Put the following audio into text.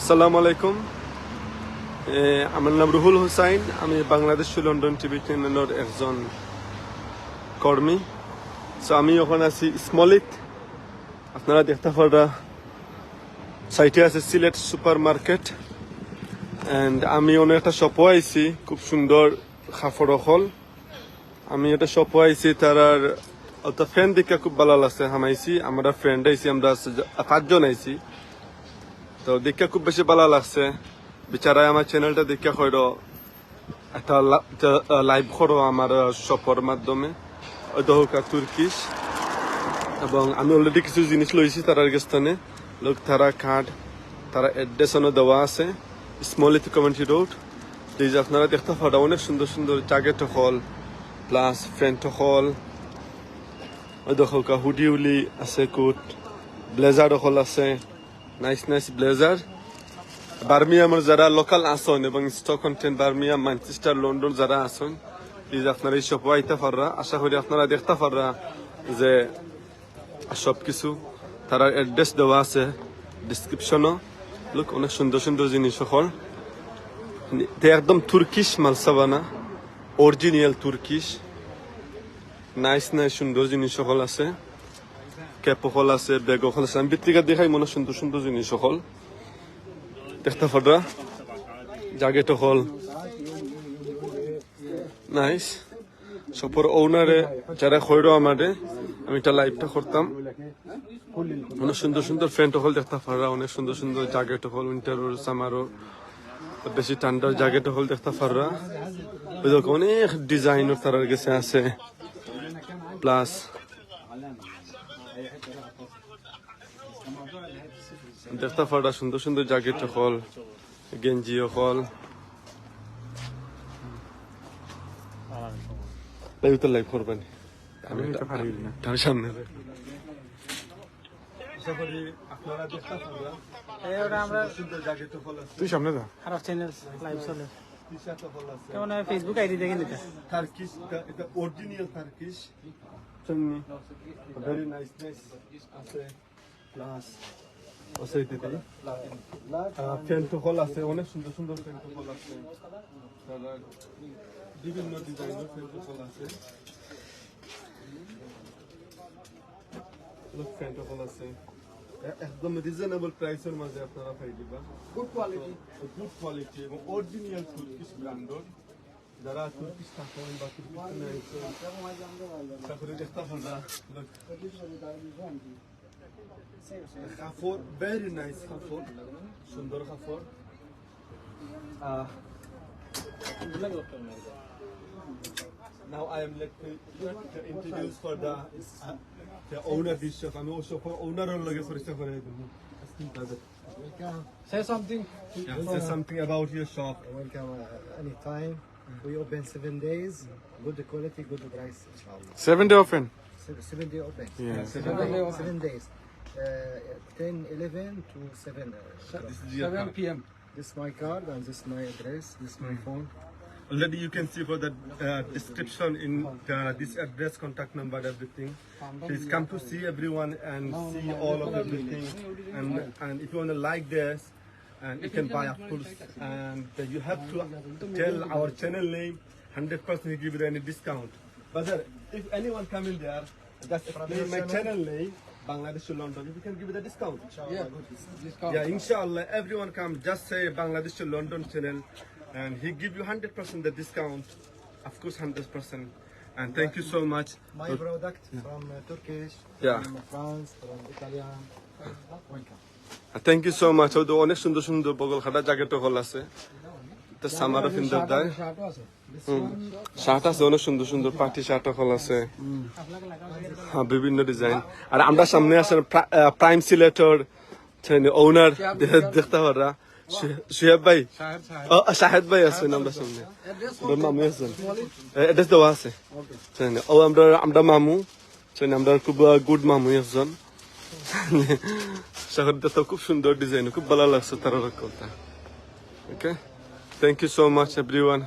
আসসালামু আলাইকুম। আমার নাম রুহুল হুসাইন। আমি বাংলাদেশ লন্ডন টিভি চ্যানেলের একজন কর্মী। সো আমি ওখানে আছি স্মলিত। আপনারা দেখতে পারা সাইটে আছে সিলেট সুপার মার্কেট। অ্যান্ড আমি অনেক একটা শপও আইছি, খুব সুন্দর কাপড় হল। আমি একটা শপও আইছি, তারার একটা ফ্রেন্ড দেখে খুব ভালো লাগছে। হামাইছি আমরা ফ্রেন্ড আইছি, আমরা 5 জন আইছি। তো দেখে খুব বেশি ভালো লাগছে। বিচারায় আমার চ্যানেলটা দেখে হয়তো একটা লাইভ করো আমার শপের মাধ্যমে, ওইটা হোক তুর্কিশ। এবং আমি অলরেডি কিছু জিনিস লইছি তারার স্থানে। লোক তারা কার্ড, তারা অ্যাড্রেসও দেওয়া আছে, স্মলিত কমিউনিটি রোড। এই যে আপনারা দেখতে পারা অনেক সুন্দর সুন্দর জ্যাকেট হল প্লাস ফ্রেন্ট হল, ওই দেখো হুডি উলি আছে, কোট ব্লেজার হল আছে, নাইস নাইস ব্লেজার। বার্মিয়ামের যারা লোকাল আসন এবং স্টক কন্টেন্ট বার্মিয়াম, ম্যানচেস্টার, লন্ডন যারা আসন, প্লিজ আপনারা এই শপে আইতে পাররা। আশা করি আপনারা দেখতে পাররা যে সবকিছু তার অ্যাড্রেস দেওয়া আছে ডিসক্রিপশনও। লোক অনেক সুন্দর সুন্দর জিনিস হল, একদম তুর্কিশ মালসাবানা, অরিজিনাল তুর্কিশ। নাইস নাইস সুন্দর জিনিস হল আছে, ক্যাপ হল আছে, ব্যাগ হল আছে। আমি বিত্রিকা দেখাই মনে সুন্দর সুন্দর জিনিস হল দেখতে পাররা। জ্যাকেট হল নাইস। সপর ওনারে যারা খৈর আমাদের, আমি এটা লাইভটা করতাম। অনেক সুন্দর সুন্দর ফ্রেন্ট হল দেখতে পাররা, অনেক সুন্দর সুন্দর জ্যাকেট হল, উইন্টার সামারও বেশি ঠান্ডার জ্যাকেট হল দেখতে পাররা। অনেক ডিজাইনের তার কাছে আছে, প্লাস দেখতে পাররা সুন্দর সুন্দর জ্যাকেট হল, গেঞ্জি হল। লাইভ লাইভ করবেন আমি তার সামনে। তুই সামনে যা, আর চ্যানেল লাইভ চলে কেমন ফেসবুক আইডি দেখেন এটা টার্কিশ, এটা original Turkish. Very nice nice আছে, প্লাস ফ্যান্ট হল আছে, অনেক সুন্দর সুন্দর ফ্যান্ট হল আছে, বিভিন্ন ডিজাইনের ফ্যান্ট হল আছে, ফ্যান্ট হল আছে। একদম রিজনেবল প্রাইসের মাঝে আপনারা পাই দিবা, গুড কোয়ালিটি এবং অরিজিনাল তুর্কিশ ব্র্যান্ডের। যারা তুর্কিশ থাকেন বা তুর্কিশ কাপড়, ভেরি নাইস কাপড়, সুন্দর কাপড়। Now I am like to introduce for the owner this shop. I'm also owner or looking for stuff. say something Say something about your shop. Welcome anytime. We open 7 days. Good quality, good price. Inshallah. 7 day open. 7 day open. Yeah. 7 days. 10, 11 to 7. This is your 7 card. p.m. This is my card and this is my address. This is my phone. Already you can see for the description in this address, contact number, everything. Please come to see everyone and see all of everything. And if you want to like this, and you can buy of course. And you have to tell our channel name. 100% we give you any discount. But if anyone come in there, just explain my channel name, Bangladesh to London. If you can give it a discount. Yeah, discount. Yeah, inshallah, everyone come. Just say Bangladesh to London channel, and he give you 100% the discount. Of course, 100%. And thank you so much. My product from Turkish, Yeah. from France, from Italian. Welcome. Thank you so much. অনেক সুন্দর সুন্দর বগল খাটা jacket হল আছে, সামারও ফিন্দার দেয়, শার্টও আছে shirt আছে, অনেক সুন্দর সুন্দর পার্টি শার্ট হল আছে, হ্যাঁ বিভিন্ন ডিজাইন। আর আমরা সামনে আছেন প্রাইম সিলেটর ওনার, দেখতে পারা সুহেব ভাই, শাহেদ ভাই আছেন আমরা সামনে, মামু আছেন, অ্যাড্রেস দেওয়া আছে। ও আমরা মামু, আমরা খুব গুড মামু একজন। শহরটা তো খুব সুন্দর ডিজাইন, খুব ভালো লাগছে তার কথা। Okay, thank you so much everyone.